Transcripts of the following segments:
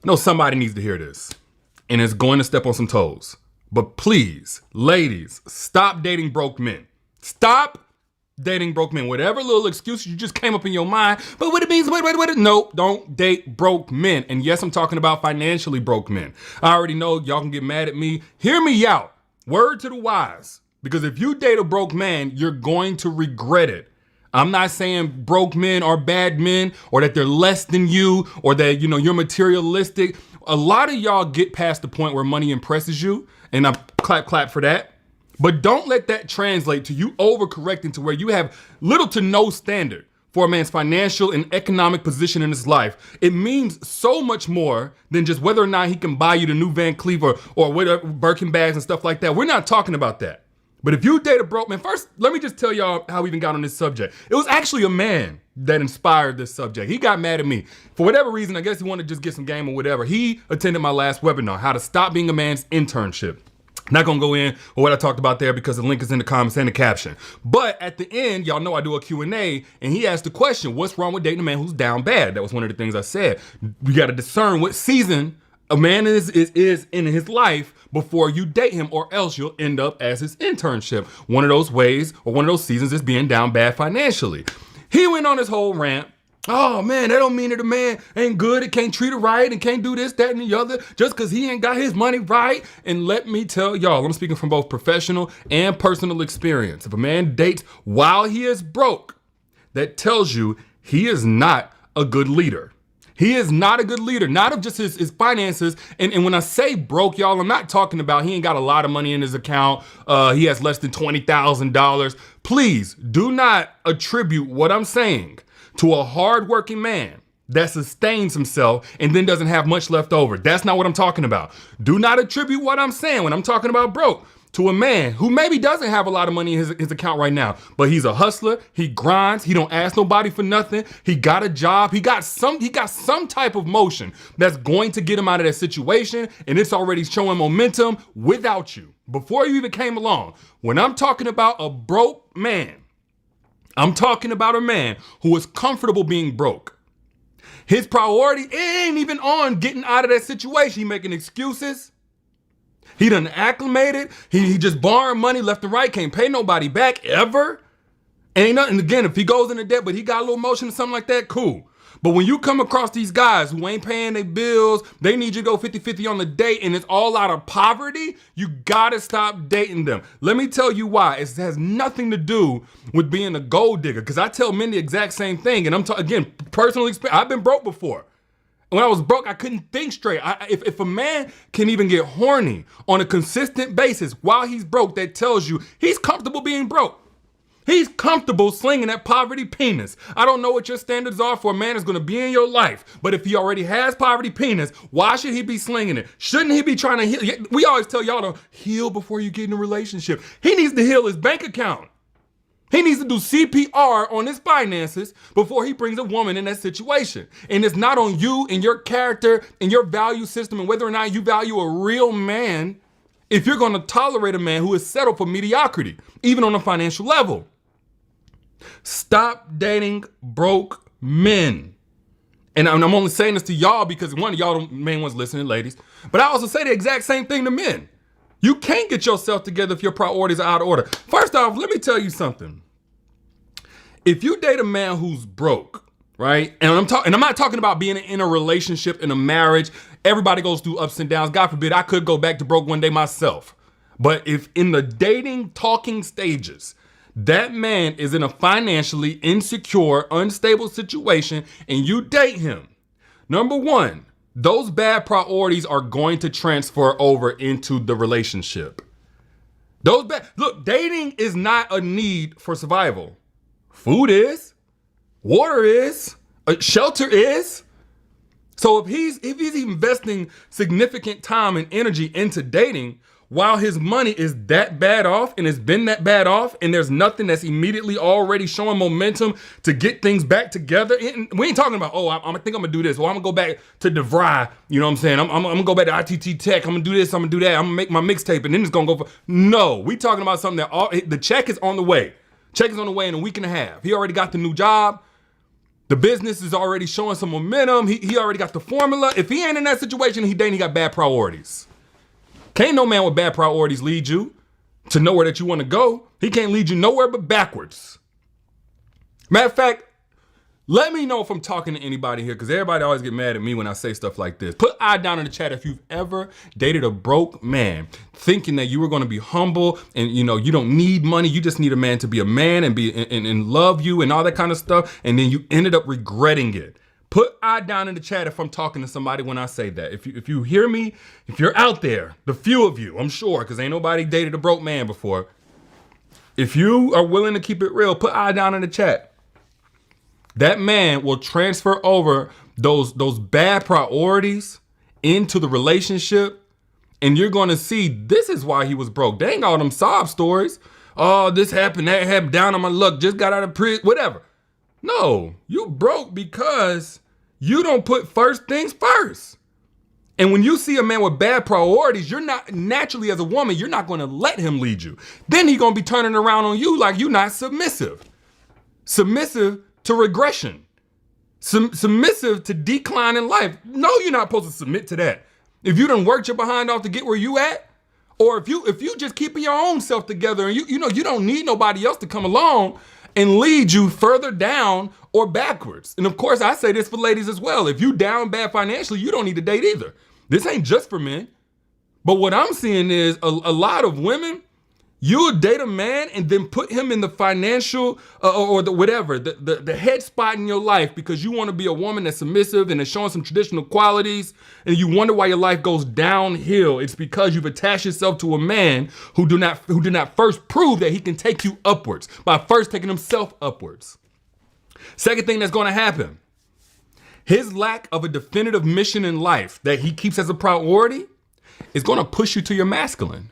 know somebody needs to hear this, and it's going to step on some toes. But please, ladies, stop dating broke men. Stop dating broke men. Whatever little excuses you just came up in your mind, but what it means, what? No, don't date broke men. And yes, I'm talking about financially broke men. I already know y'all can get mad at me. Hear me out. Word to the wise. Because if you date a broke man, you're going to regret it. I'm not saying broke men are bad men or that they're less than you or that, you're materialistic. A lot of y'all get past the point where money impresses you, and I clap for that. But don't let that translate to you overcorrecting to where you have little to no standard for a man's financial and economic position in his life. It means so much more than just whether or not he can buy you the new Van Cleef or whatever, Birkin bags and stuff like that. We're not talking about that. But if you date a broke man, first, let me just tell y'all how we even got on this subject. It was actually a man that inspired this subject. He got mad at me. For whatever reason, I guess he wanted to just get some game or whatever. He attended my last webinar, How to Stop Being a Man's Internship. Not gonna go in on what I talked about there because the link is in the comments and the caption. But at the end, y'all know I do a Q&A, and he asked the question, what's wrong with dating a man who's down bad? That was one of the things I said. You gotta discern what season a man is in his life before you date him, or else you'll end up as his internship. One of those ways, or one of those seasons, is being down bad financially. He went on his whole rant. Oh man, that don't mean that a man ain't good, it can't treat her right, and can't do this, that, and the other, just because he ain't got his money right. And let me tell y'all, I'm speaking from both professional and personal experience. If a man dates while he is broke, that tells you he is not a good leader. He is not a good leader, not of just his finances. And when I say broke, y'all, I'm not talking about he ain't got a lot of money in his account. He has less than $20,000. Please do not attribute what I'm saying to a hardworking man that sustains himself and then doesn't have much left over. That's not what I'm talking about. Do not attribute what I'm saying when I'm talking about broke to a man who maybe doesn't have a lot of money in his account right now, but he's a hustler. He grinds. He don't ask nobody for nothing. He got a job. He got some type of motion that's going to get him out of that situation, and it's already showing momentum without you. Before you even came along, when I'm talking about a broke man, I'm talking about a man who is comfortable being broke. His priority ain't even on getting out of that situation. He making excuses. He done acclimated. He just borrowing money left and right. Can't pay nobody back ever. Ain't nothing. Again, if he goes into debt, but he got a little motion or something like that, cool. But when you come across these guys who ain't paying their bills, they need you to go 50-50 on the date, and it's all out of poverty, you gotta stop dating them. Let me tell you why. It has nothing to do with being a gold digger, because I tell men the exact same thing. And again, personal experience. I've been broke before. When I was broke, I couldn't think straight. If a man can even get horny on a consistent basis while he's broke, that tells you he's comfortable being broke. He's comfortable slinging that poverty penis. I don't know what your standards are for a man that's gonna be in your life, but if he already has poverty penis, why should he be slinging it? Shouldn't he be trying to heal? We always tell y'all to heal before you get in a relationship. He needs to heal his bank account. He needs to do CPR on his finances before he brings a woman in that situation. And it's not on you and your character and your value system and whether or not you value a real man if you're gonna tolerate a man who is settled for mediocrity, even on a financial level. Stop dating broke men. And I'm only saying this to y'all because one of y'all the main ones listening, ladies. But I also say the exact same thing to men. You can't get yourself together if your priorities are out of order. First off, let me tell you something. If you date a man who's broke, right? And I'm not talking about being in a relationship, in a marriage. Everybody goes through ups and downs. God forbid, I could go back to broke one day myself. But if in the dating, talking stages, that man is in a financially insecure, unstable situation, and you date him, number one, those bad priorities are going to transfer over into the relationship. Look, dating is not a need for survival. Food is, water is, shelter is. So if he's investing significant time and energy into dating, while his money is that bad off and it's been that bad off, and there's nothing that's immediately already showing momentum to get things back together. And we ain't talking about, I think I'm gonna do this, or I'm gonna go back to DeVry, you know what I'm saying? I'm gonna go back to ITT Tech, I'm gonna do this, I'm gonna do that, I'm gonna make my mixtape, and then it's gonna go for, no, we talking about something that the check is on the way. Check is on the way in a week and a half. He already got the new job. The business is already showing some momentum. He already got the formula. If he ain't in that situation, he got bad priorities. Can't no man with bad priorities lead you to nowhere that you want to go. He can't lead you nowhere but backwards. Matter of fact, let me know if I'm talking to anybody here, because everybody always get mad at me when I say stuff like this. Put I down in the chat if you've ever dated a broke man, thinking that you were going to be humble and you don't need money. You just need a man to be a man and be and love you and all that kind of stuff. And then you ended up regretting it. Put I down in the chat if I'm talking to somebody when I say that. If you hear me, if you're out there, the few of you, I'm sure, because ain't nobody dated a broke man before. If you are willing to keep it real, put I down in the chat. That man will transfer over those bad priorities into the relationship, and you're going to see this is why he was broke. Dang, all them sob stories. Oh, this happened, that happened, down on my luck, just got out of prison, whatever. No, you broke because you don't put first things first. And when you see a man with bad priorities, you're not naturally, as a woman, you're not going to let him lead you. Then he's going to be turning around on you like you're not submissive. Submissive to regression. Submissive to decline in life. No, you're not supposed to submit to that. If you done worked your behind off to get where you at, or if you just keeping your own self together and you don't need nobody else to come along and lead you further down or backwards. And of course, I say this for ladies as well. If you down bad financially, you don't need to date either. This ain't just for men. But what I'm seeing is a lot of women, you would date a man and then put him in the financial or the whatever, the head spot in your life because you want to be a woman that's submissive and is showing some traditional qualities, and you wonder why your life goes downhill. It's because you've attached yourself to a man who did not first prove that he can take you upwards by first taking himself upwards. Second thing that's going to happen, his lack of a definitive mission in life that he keeps as a priority is going to push you to your masculine.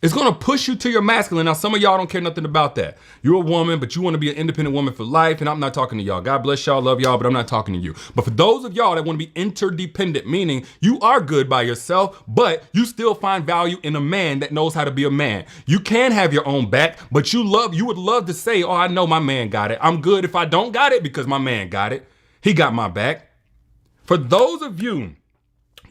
It's going to push you to your masculine. Now, some of y'all don't care nothing about that. You're a woman, but you want to be an independent woman for life. And I'm not talking to y'all. God bless y'all, love y'all, but I'm not talking to you. But for those of y'all that want to be interdependent, meaning you are good by yourself, but you still find value in a man that knows how to be a man. You can have your own back, but you would love to say, oh, I know my man got it. I'm good if I don't got it because my man got it. He got my back. For those of you,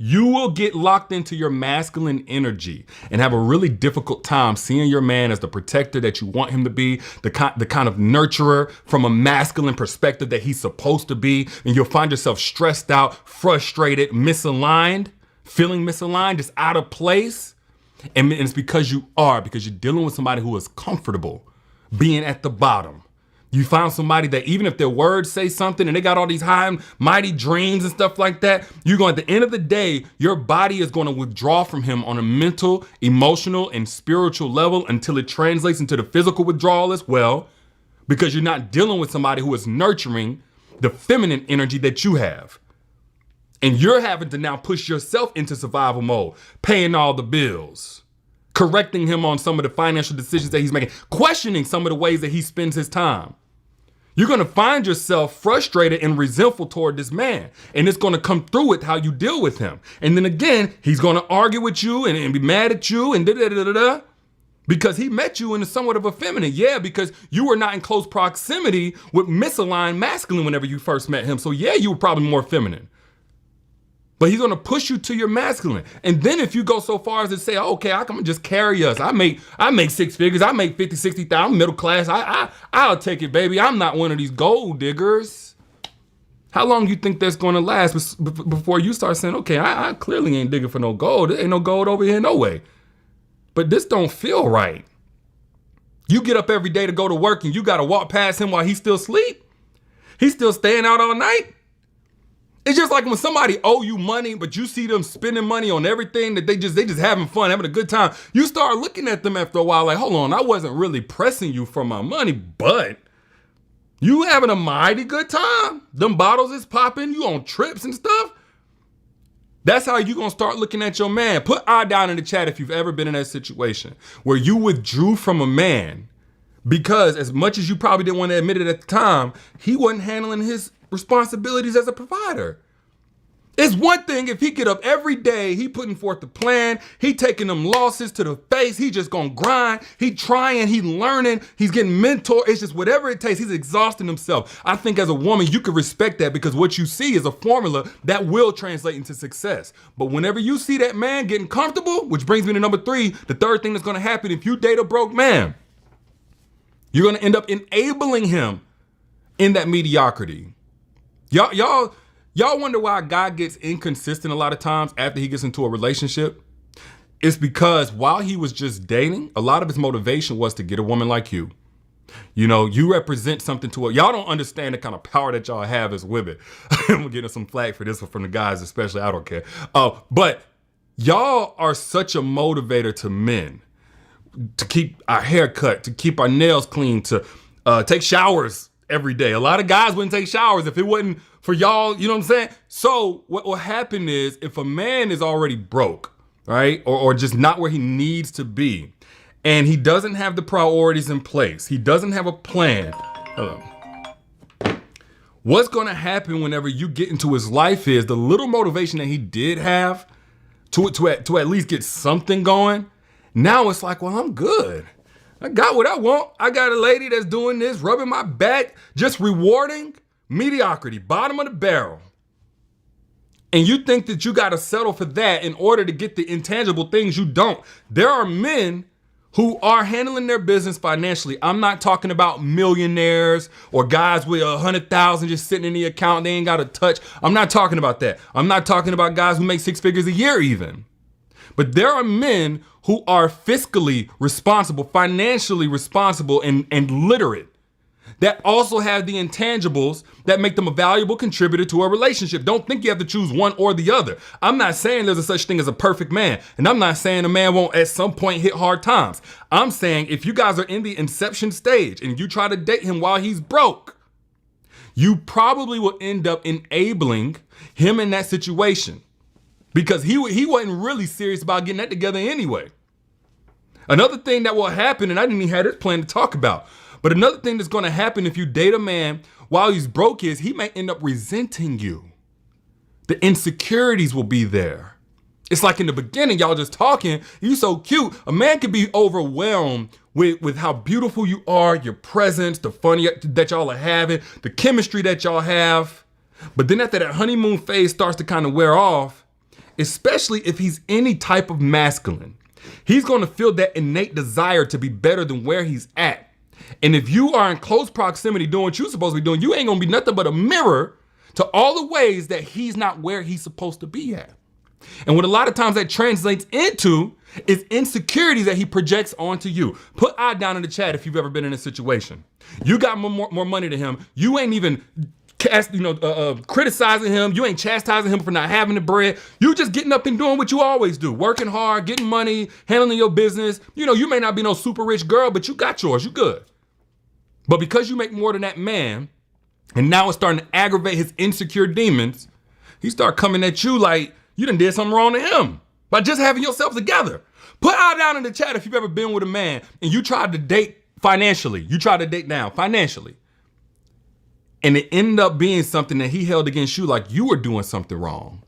you will get locked into your masculine energy and have a really difficult time seeing your man as the protector that you want him to be, the kind of nurturer from a masculine perspective that he's supposed to be. And you'll find yourself stressed out, frustrated, misaligned, feeling misaligned, just out of place. And it's because you're dealing with somebody who is comfortable being at the bottom. You found somebody that even if their words say something and they got all these high mighty dreams and stuff like that, you're going, at the end of the day, your body is going to withdraw from him on a mental, emotional, and spiritual level until it translates into the physical withdrawal as well, because you're not dealing with somebody who is nurturing the feminine energy that you have. And you're having to now push yourself into survival mode, paying all the bills, correcting him on some of the financial decisions that he's making, questioning some of the ways that he spends his time. You're going to find yourself frustrated and resentful toward this man. And it's going to come through with how you deal with him. And then again, he's going to argue with you and be mad at you and da-da-da-da-da. Because he met you in somewhat of a feminine. Yeah, because you were not in close proximity with misaligned masculine whenever you first met him. So yeah, you were probably more feminine. But he's going to push you to your masculine. And then if you go so far as to say, okay, I can just carry us. I make six figures. I make 50, 60,000, middle class. I'll take it, baby. I'm not one of these gold diggers. How long do you think that's going to last before you start saying, okay, I clearly ain't digging for no gold. There ain't no gold over here, no way. But this don't feel right. You get up every day to go to work and you got to walk past him while he's still asleep. He's still staying out all night. It's just like when somebody owe you money, but you see them spending money on everything that they just having fun, having a good time. You start looking at them after a while like, hold on, I wasn't really pressing you for my money, but you having a mighty good time. Them bottles is popping, you on trips and stuff. That's how you gonna start looking at your man. Put I down in the chat if you've ever been in that situation where you withdrew from a man because as much as you probably didn't want to admit it at the time, he wasn't handling his responsibilities as a provider. It's one thing if he get up every day, he putting forth the plan, he taking them losses to the face, he just gonna grind, he trying, he learning, he's getting mentor. It's just whatever it takes, he's exhausting himself. I think as a woman, you can respect that because what you see is a formula that will translate into success. But whenever you see that man getting comfortable, which brings me to number 3, the third thing that's gonna happen if you date a broke man, you're gonna end up enabling him in that mediocrity. Y'all wonder why a guy gets inconsistent a lot of times after he gets into a relationship? It's because while he was just dating, a lot of his motivation was to get a woman like you. You know, you represent something to her. Y'all don't understand the kind of power that y'all have as women. I'm getting some flack for this one from the guys especially. I don't care. But y'all are such a motivator to men. To keep our hair cut, to keep our nails clean, to take showers every day. A lot of guys wouldn't take showers if it wasn't for y'all, you know what I'm saying? So what will happen is if a man is already broke, right? Or just not where he needs to be, and he doesn't have the priorities in place, he doesn't have a plan. What's gonna happen whenever you get into his life is the little motivation that he did have to at least get something going. Now it's like, well, I'm good. I got what I want. I got a lady that's doing this, rubbing my back, just rewarding mediocrity, bottom of the barrel. And you think that you got to settle for that in order to get the intangible things. You don't. There are men who are handling their business financially. I'm not talking about millionaires or guys with 100,000 just sitting in the account. They ain't got a touch. I'm not talking about that. I'm not talking about guys who make 6 figures a year even. But there are men who are fiscally responsible, financially responsible, and literate, that also have the intangibles that make them a valuable contributor to a relationship. Don't think you have to choose one or the other. I'm not saying there's a such thing as a perfect man. And I'm not saying a man won't at some point hit hard times. I'm saying if you guys are in the inception stage and you try to date him while he's broke, you probably will end up enabling him in that situation because he wasn't really serious about getting that together anyway. Another thing that will happen, and I didn't even have this plan to talk about, but another thing that's going to happen if you date a man while he's broke is he may end up resenting you. The insecurities will be there. It's like in the beginning, y'all just talking, you so cute. A man can be overwhelmed with how beautiful you are, your presence, the fun that y'all are having, the chemistry that y'all have. But then after that honeymoon phase starts to kind of wear off, especially if he's any type of masculine, he's going to feel that innate desire to be better than where he's at. And if you are in close proximity doing what you're supposed to be doing, you ain't gonna be nothing but a mirror to all the ways that he's not where he's supposed to be at. And what a lot of times that translates into is insecurities that he projects onto you. Put I down in the chat if you've ever been in a situation. You got more money than him. You ain't even criticizing him. You ain't chastising him for not having the bread. You just getting up and doing what you always do. Working hard, getting money, handling your business. You know, you may not be no super rich girl, but you got yours. You good. But because you make more than that man, and now it's starting to aggravate his insecure demons, he start coming at you like you done did something wrong to him by just having yourself together. Put out down in the chat if you've ever been with a man and you tried to date financially. You tried to date down financially. And it ended up being something that he held against you like you were doing something wrong.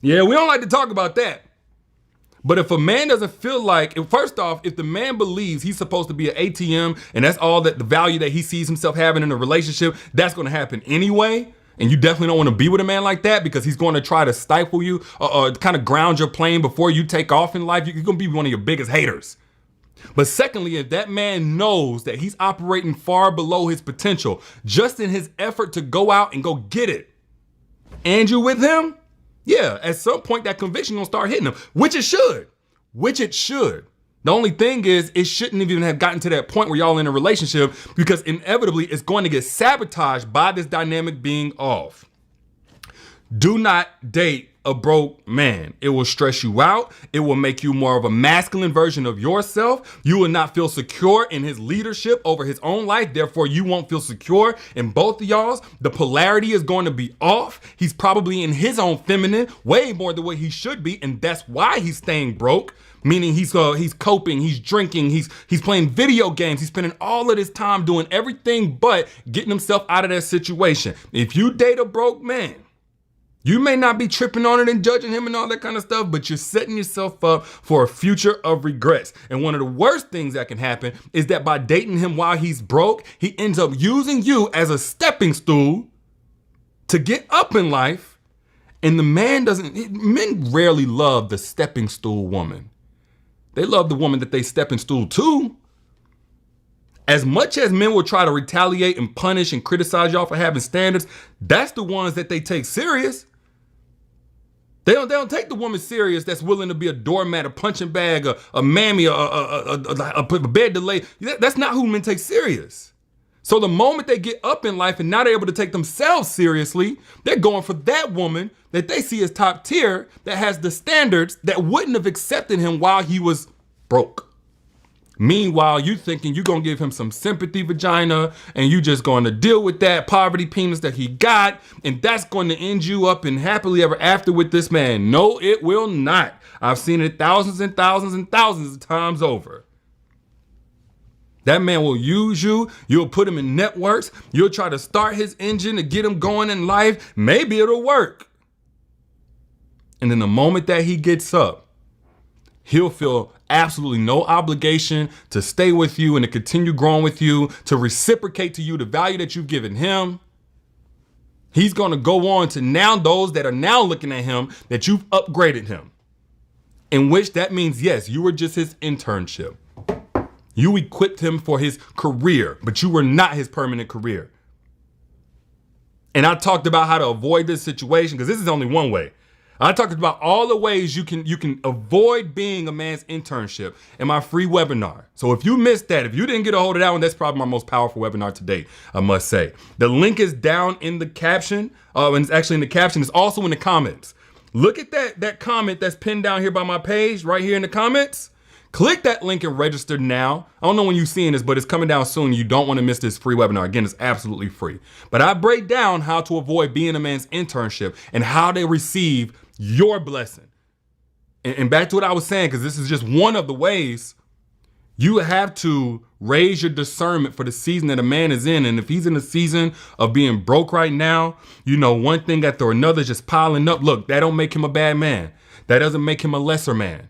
Yeah, we don't like to talk about that. But if a man doesn't feel like, first off, if the man believes he's supposed to be an ATM and that's all that the value that he sees himself having in a relationship, that's going to happen anyway. And you definitely don't want to be with a man like that because he's going to try to stifle you or kind of ground your plane before you take off in life. You're going to be one of your biggest haters. But secondly, if that man knows that he's operating far below his potential, just in his effort to go out and go get it, and you with him, yeah, at some point that conviction gonna start hitting him, which it should. The only thing is it shouldn't even have gotten to that point where y'all in a relationship because inevitably it's going to get sabotaged by this dynamic being off. Do not date a broke man. It will stress you out. It will make you more of a masculine version of yourself. You will not feel secure in his leadership over his own life. Therefore, you won't feel secure in both of y'all's. The polarity is going to be off. He's probably in his own feminine way more than what he should be. And that's why he's staying broke. Meaning he's coping, he's drinking, he's playing video games, he's spending all of his time doing everything but getting himself out of that situation. If you date a broke man, You may not be tripping on it and judging him and all that kind of stuff, but you're setting yourself up for a future of regrets. And one of the worst things that can happen is that by dating him while he's broke, he ends up using you as a stepping stool to get up in life. And the man men rarely love the stepping stool woman. They love the woman that they stepping stool to. As much as men will try to retaliate and punish and criticize y'all for having standards, that's the ones that they take serious. They don't take the woman serious that's willing to be a doormat, a punching bag, a mammy, a bed delay. That's not who men take serious. So the moment they get up in life and not able to take themselves seriously, they're going for that woman that they see as top tier, that has the standards, that wouldn't have accepted him while he was broke. Meanwhile, you thinking you're going to give him some sympathy vagina and you just going to deal with that poverty penis that he got, and that's going to end you up in happily ever after with this man. No, it will not. I've seen it thousands and thousands and thousands of times over. That man will use you. You'll put him in networks. You'll try to start his engine to get him going in life. Maybe it'll work. And then the moment that he gets up, he'll feel absolutely no obligation to stay with you and to continue growing with you, to reciprocate to you the value that you've given him. He's going to go on to now those that are now looking at him that you've upgraded him. In which that means, yes, you were just his internship. You equipped him for his career, but you were not his permanent career. And I talked about how to avoid this situation because this is only one way. I talked about all the ways you can avoid being a man's internship in my free webinar. So if you missed that, if you didn't get a hold of that one, that's probably my most powerful webinar to date, I must say. The link is down in the caption. And it's actually in the caption. It's also in the comments. Look at that comment that's pinned down here by my page, right here in the comments. Click that link and register now. I don't know when you're seeing this, but it's coming down soon. You don't want to miss this free webinar. Again, it's absolutely free. But I break down how to avoid being a man's internship and how they receive your blessing. And back to what I was saying, because this is just one of the ways you have to raise your discernment for the season that a man is in. And if he's in a season of being broke right now, you know, one thing after another just piling up. Look, that don't make him a bad man. That doesn't make him a lesser man.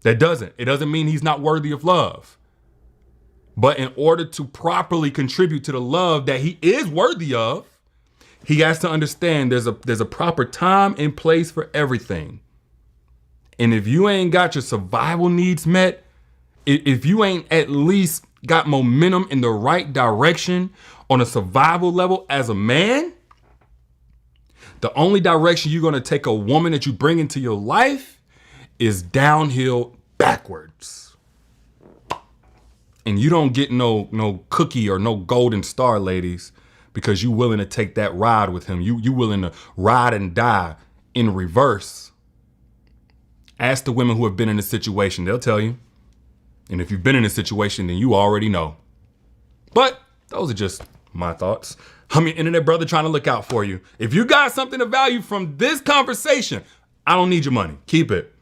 That doesn't. It doesn't mean he's not worthy of love. But in order to properly contribute to the love that he is worthy of, he has to understand there's a proper time and place for everything. And if you ain't got your survival needs met, if you ain't at least got momentum in the right direction on a survival level as a man, the only direction you're going to take a woman that you bring into your life is downhill backwards. And you don't get no cookie or no golden star, ladies, because you willing to take that ride with him. You willing to ride and die in reverse. Ask the women who have been in this situation. They'll tell you. And if you've been in a situation, then you already know. But those are just my thoughts. I'm your internet brother trying to look out for you. If you got something of value from this conversation, I don't need your money. Keep it.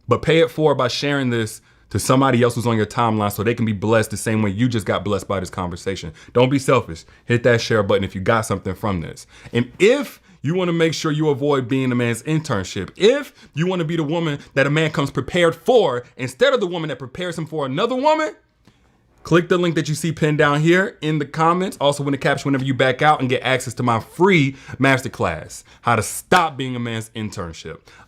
But pay it forward by sharing this to somebody else who's on your timeline so they can be blessed the same way you just got blessed by this conversation. Don't be selfish. Hit that share button if you got something from this. And if you want to make sure you avoid being a man's internship, if you want to be the woman that a man comes prepared for instead of the woman that prepares him for another woman, click the link that you see pinned down here in the comments, also in the caption whenever you back out, and get access to my free masterclass, How to Stop Being a Man's Internship.